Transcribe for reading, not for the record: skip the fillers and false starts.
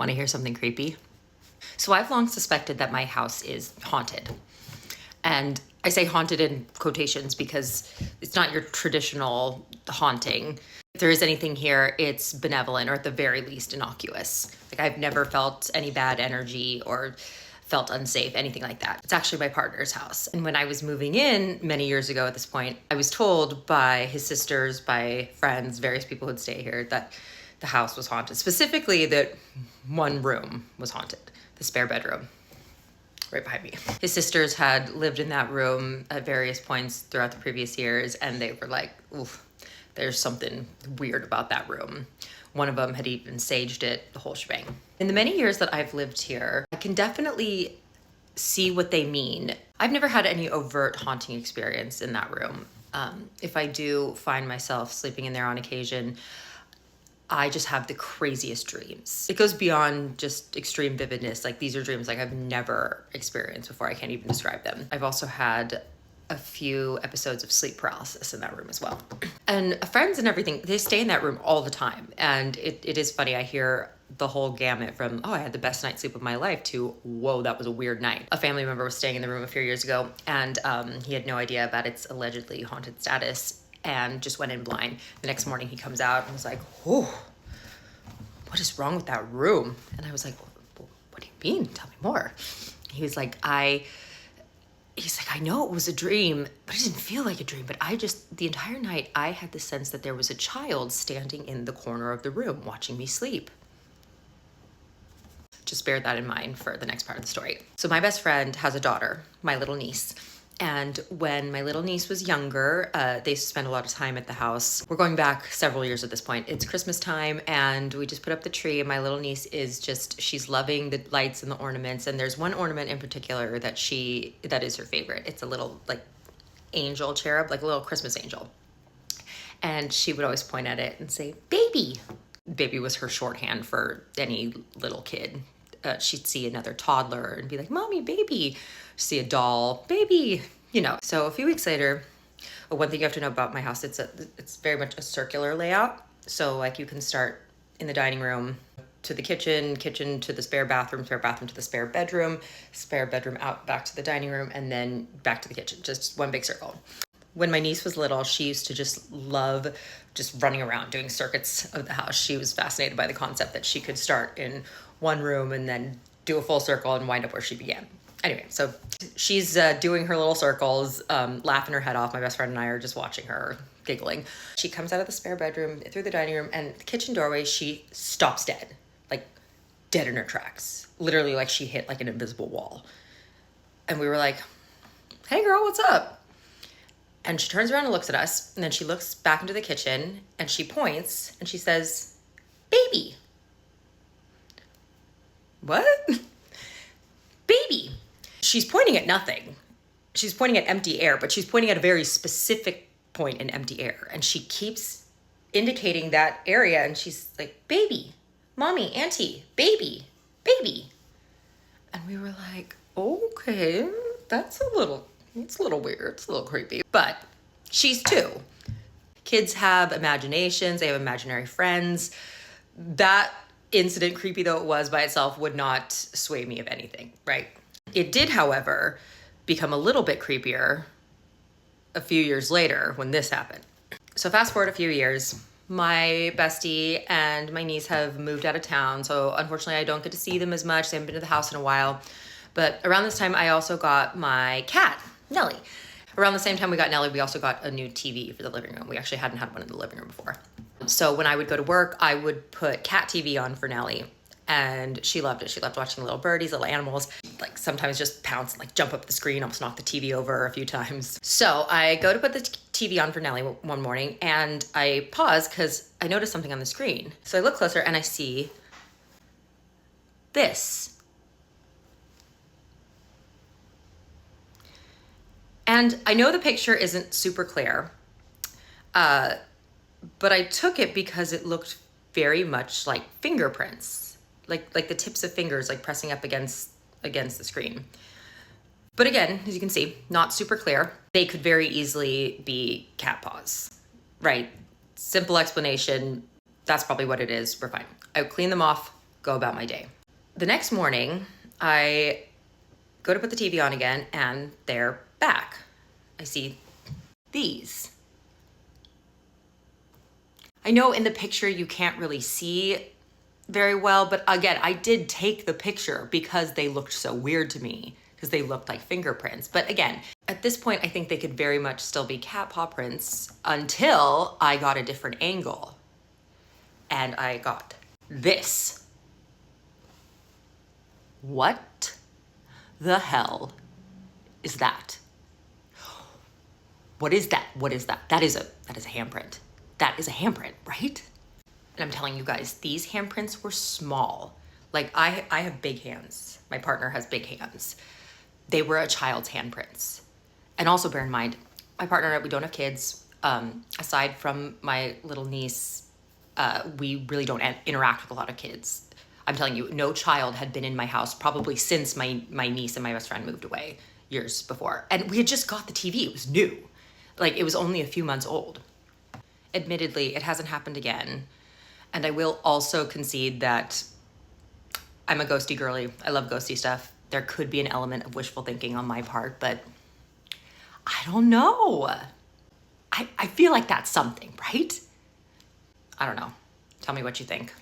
Want to hear something creepy? So I've long suspected that my house is haunted. And I say haunted in quotations because it's not your traditional haunting. If there is anything here, it's benevolent or at the very least innocuous. Like I've never felt any bad energy or felt unsafe, anything like that. It's actually my partner's house. And when I was moving in many years ago at this point, I was told by his sisters, by friends, various people who'd stay here that the house was haunted. Specifically that one room was haunted, the spare bedroom right behind me. His sisters had lived in that room at various points throughout the previous years, and they were like, oof, there's something weird about that room. One of them had even saged it, the whole shebang. In the many years that I've lived here, I can definitely see what they mean. I've never had any overt haunting experience in that room. If I do find myself sleeping in there on occasion, I just have the craziest dreams. It goes beyond just extreme vividness. Like these are dreams like I've never experienced before. I can't even describe them. I've also had a few episodes of sleep paralysis in that room as well. And friends and everything, they stay in that room all the time. And it is funny. I hear the whole gamut from, oh, I had the best night's sleep of my life to, whoa, that was a weird night. A family member was staying in the room a few years ago and he had no idea about its allegedly haunted status and just went in blind. The next morning he comes out and was like, oh, what is wrong with that room? And I was like, what do you mean? Tell me more. He was like, he's like, I know it was a dream, but it didn't feel like a dream. But the entire night, I had the sense that there was a child standing in the corner of the room watching me sleep. Just bear that in mind for the next part of the story. So my best friend has a daughter, my little niece. And when my little niece was younger, they used to spend a lot of time at the house. We're going back several years at this point. It's Christmas time and we just put up the tree and my little niece she's loving the lights and the ornaments. And there's one ornament in particular that is her favorite. It's a little like angel cherub, like a little Christmas angel. And she would always point at it and say, baby. Baby was her shorthand for any little kid. She'd see another toddler and be like, mommy, baby. See a doll, baby, So a few weeks later, one thing you have to know about my house, it's very much a circular layout. So like you can start in the dining room to the kitchen to the spare bathroom to the spare bedroom out back to the dining room, and then back to the kitchen, just one big circle. When my niece was little, she used to just love just running around doing circuits of the house. She was fascinated by the concept that she could start in one room and then do a full circle and wind up where she began. Anyway, so she's doing her little circles, laughing her head off. My best friend and I are just watching her, giggling. She comes out of the spare bedroom, through the dining room, and the kitchen doorway, she stops dead, like dead in her tracks. Literally like she hit like an invisible wall. And we were like, hey girl, what's up? And she turns around and looks at us, and then she looks back into the kitchen, and she points, and she says, baby. What? Baby. She's pointing at nothing. She's pointing at empty air, but she's pointing at a very specific point in empty air. And she keeps indicating that area. And she's like, baby, mommy, auntie, baby, baby. And we were like, okay, it's a little weird. It's a little creepy, but she's 2. Kids have imaginations. They have imaginary friends. That incident, creepy though it was by itself, would not sway me of anything, right? It did, however, become a little bit creepier a few years later when this happened. So fast forward a few years, my bestie and my niece have moved out of town. So unfortunately, I don't get to see them as much. They haven't been to the house in a while. But around this time, I also got my cat, Nellie. Around the same time we got Nellie, we also got a new TV for the living room. We actually hadn't had one in the living room before. So when I would go to work, I would put cat TV on for Nellie. And she loved it. She loved watching little birdies, little animals, like sometimes just pounce and like jump up the screen, almost knock the TV over a few times. So I go to put the TV on for Nellie one morning and I pause because I noticed something on the screen. So I look closer and I see this. And I know the picture isn't super clear, but I took it because it looked very much like fingerprints. Like the tips of fingers, like pressing up against the screen. But again, as you can see, not super clear. They could very easily be cat paws, right? Simple explanation. That's probably what it is. We're fine. I would clean them off go about my day. The next morning, I go to put the TV on again, and they're back. I see these. I know in the picture you can't really see very well, but again, I did take the picture because they looked so weird to me, because they looked like fingerprints. But again, at this point, I think they could very much still be cat paw prints until I got a different angle. And I got this. What the hell is that? What is that? What is that? That is a handprint. That is a handprint, right? And I'm telling you guys, these handprints were small. Like I have big hands. My partner has big hands. They were a child's handprints. And also bear in mind, my partner and I, we don't have kids. Aside from my little niece, we really don't interact with a lot of kids. I'm telling you, no child had been in my house probably since my niece and my best friend moved away years before. And we had just got the TV, it was new. Like it was only a few months old. Admittedly, it hasn't happened again. And I will also concede that I'm a ghosty girly. I love ghosty stuff. There could be an element of wishful thinking on my part, but I don't know. I feel like that's something, right? I don't know. Tell me what you think.